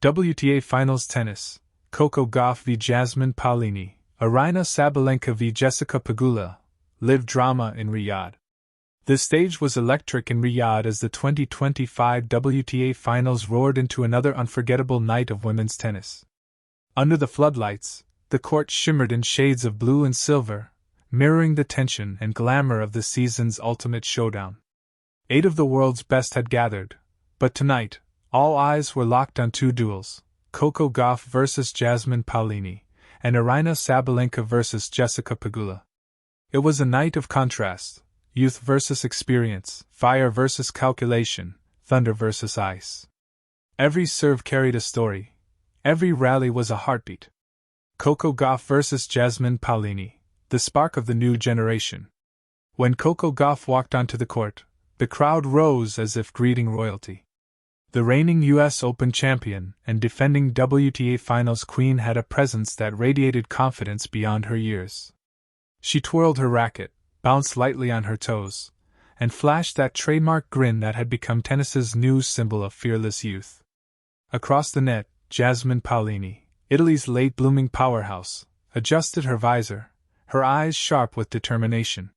WTA Finals Tennis, Coco Gauff v Jasmine Paolini, Aryna Sabalenka v Jessica Pegula, live drama in Riyadh. The stage was electric in Riyadh as the 2025 WTA Finals roared into another unforgettable night of women's tennis. Under the floodlights, the court shimmered in shades of blue and silver, mirroring the tension and glamour of the season's ultimate showdown. 8 of the world's best had gathered, but tonight, all eyes were locked on 2 duels, Coco Gauff vs Jasmine Paolini, and Aryna Sabalenka vs Jessica Pegula. It was a night of contrast, youth versus experience, fire versus calculation, thunder versus ice. Every serve carried a story, every rally was a heartbeat. Coco Gauff vs Jasmine Paolini, the spark of the new generation. When Coco Gauff walked onto the court, the crowd rose as if greeting royalty. The reigning U.S. Open champion and defending WTA Finals queen had a presence that radiated confidence beyond her years. She twirled her racket, bounced lightly on her toes, and flashed that trademark grin that had become tennis's new symbol of fearless youth. Across the net, Jasmine Paolini, Italy's late-blooming powerhouse, adjusted her visor, her eyes sharp with determination.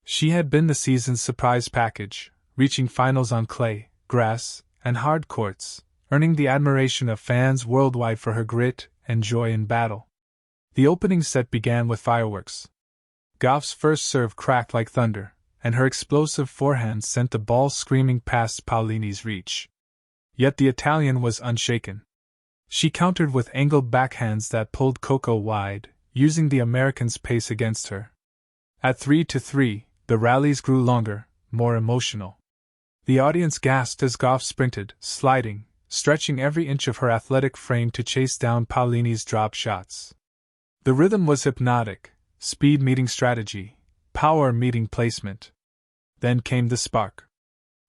She had been the season's surprise package, reaching finals on clay, grass, and hard courts, earning the admiration of fans worldwide for her grit and joy in battle. The opening set began with fireworks. Gauff's first serve cracked like thunder, and her explosive forehand sent the ball screaming past Paolini's reach. Yet the Italian was unshaken. She countered with angled backhands that pulled Coco wide, using the American's pace against her. At 3-3, the rallies grew longer, more emotional. The audience gasped as Gauff sprinted, sliding, stretching every inch of her athletic frame to chase down Paolini's drop shots. The rhythm was hypnotic, speed meeting strategy, power meeting placement. Then came the spark.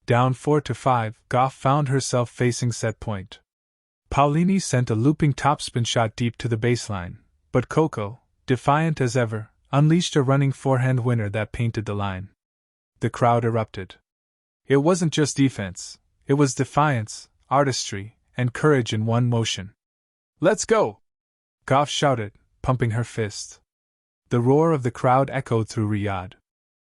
Down 4-5, Gauff found herself facing set point. Paolini sent a looping topspin shot deep to the baseline, but Coco, defiant as ever, unleashed a running forehand winner that painted the line. The crowd erupted. It wasn't just defense, it was defiance, artistry, and courage in one motion. "Let's go!" Gauff shouted, pumping her fist. The roar of the crowd echoed through Riyadh.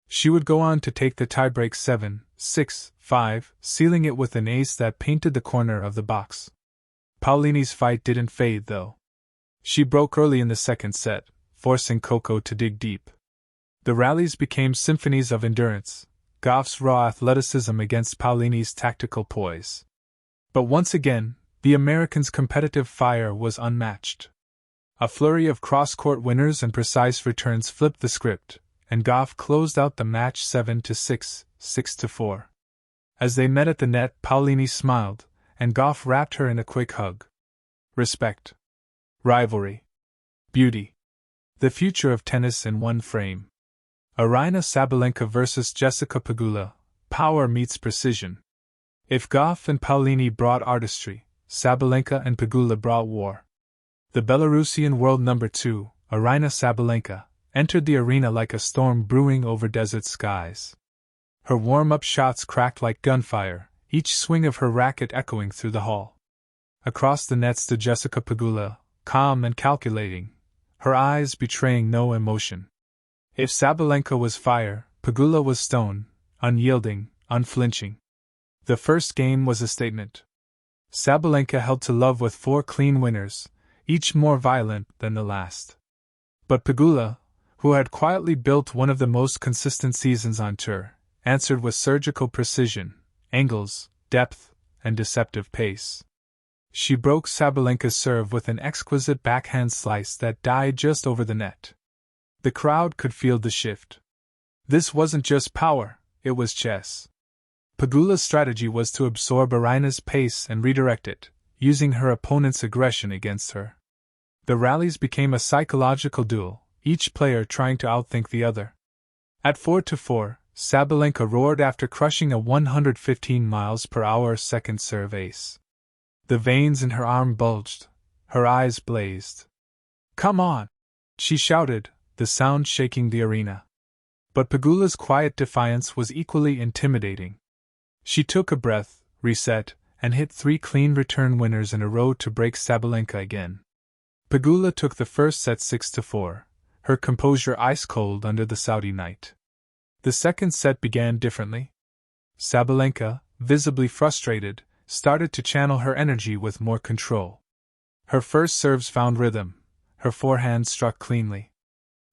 She would go on to take the tiebreak 7-6-5, sealing it with an ace that painted the corner of the box. Paolini's fight didn't fade, though. She broke early in the second set, forcing Coco to dig deep. The rallies became symphonies of endurance, Gauff's raw athleticism against Paolini's tactical poise. But once again, the American's competitive fire was unmatched. A flurry of cross-court winners and precise returns flipped the script, and Gauff closed out the match 7-6, 6-4. As they met at the net, Paolini smiled, and Gauff wrapped her in a quick hug. Respect. Rivalry. Beauty. The future of tennis in one frame. Aryna Sabalenka vs Jessica Pegula, power meets precision. If Gauff and Paolini brought artistry, Sabalenka and Pegula brought war. The Belarusian world number 2, Aryna Sabalenka, entered the arena like a storm brewing over desert skies. Her warm-up shots cracked like gunfire, each swing of her racket echoing through the hall. Across the net stood Jessica Pegula, calm and calculating, her eyes betraying no emotion. If Sabalenka was fire, Pegula was stone, unyielding, unflinching. The first game was a statement. Sabalenka held to love with 4 clean winners, each more violent than the last. But Pegula, who had quietly built one of the most consistent seasons on tour, answered with surgical precision, angles, depth, and deceptive pace. She broke Sabalenka's serve with an exquisite backhand slice that died just over the net. The crowd could feel the shift. This wasn't just power, it was chess. Pegula's strategy was to absorb Aryna's pace and redirect it, using her opponent's aggression against her. The rallies became a psychological duel, each player trying to outthink the other. At 4-4, Sabalenka roared after crushing a 115 mph second serve ace. The veins in her arm bulged, her eyes blazed. "Come on!" she shouted, the sound shaking the arena. But Pegula's quiet defiance was equally intimidating. She took a breath, reset, and hit 3 clean return winners in a row to break Sabalenka again. Pegula took the first set 6-4, her composure ice-cold under the Saudi night. The second set began differently. Sabalenka, visibly frustrated, started to channel her energy with more control. Her first serves found rhythm, her forehand struck cleanly.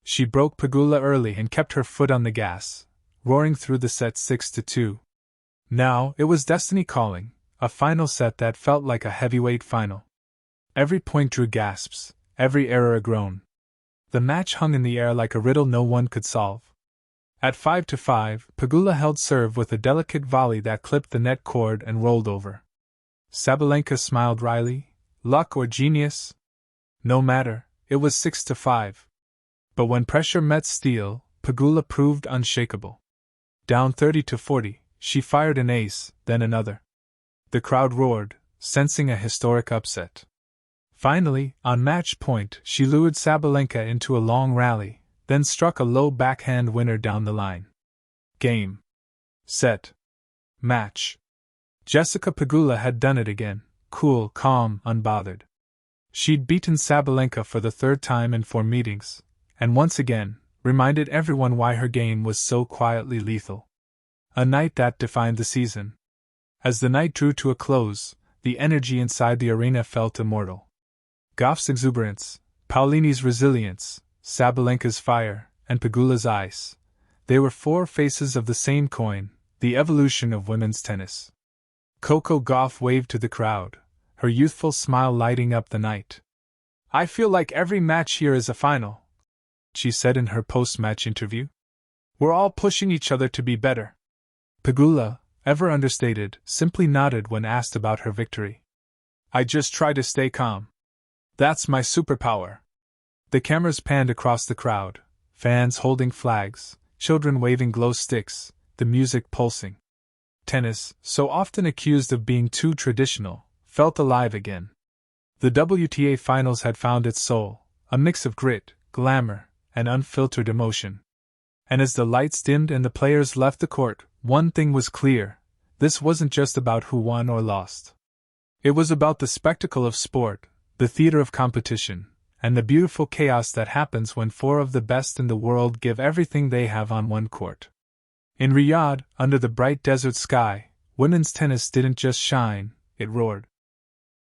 She broke Pegula early and kept her foot on the gas, roaring through the set 6-2. Now, it was destiny calling, a final set that felt like a heavyweight final. Every point drew gasps, every error a groan. The match hung in the air like a riddle no one could solve. At 5-5, Pegula held serve with a delicate volley that clipped the net cord and rolled over. Sabalenka smiled wryly. Luck or genius? No matter, it was 6-5. But when pressure met steel, Pegula proved unshakable. Down 30-40, she fired an ace, then another. The crowd roared, sensing a historic upset. Finally, on match point, she lured Sabalenka into a long rally, then struck a low backhand winner down the line. Game. Set. Match. Jessica Pegula had done it again, cool, calm, unbothered. She'd beaten Sabalenka for the third time in 4 meetings, and once again, reminded everyone why her game was so quietly lethal. A night that defined the season. As the night drew to a close, the energy inside the arena felt immortal. Gauff's exuberance, Paolini's resilience, Sabalenka's fire, and Pegula's ice. They were 4 faces of the same coin, the evolution of women's tennis. Coco Gauff waved to the crowd, her youthful smile lighting up the night. "I feel like every match here is a final," she said in her post-match interview. "We're all pushing each other to be better." Pegula, ever understated, simply nodded when asked about her victory. "I just try to stay calm. That's my superpower." The cameras panned across the crowd, fans holding flags, children waving glow sticks, the music pulsing. Tennis, so often accused of being too traditional, felt alive again. The WTA finals had found its soul, a mix of grit, glamour, and unfiltered emotion. And as the lights dimmed and the players left the court, one thing was clear: this wasn't just about who won or lost. It was about the spectacle of sport, the theater of competition, and the beautiful chaos that happens when 4 of the best in the world give everything they have on one court. In Riyadh, under the bright desert sky, women's tennis didn't just shine, it roared.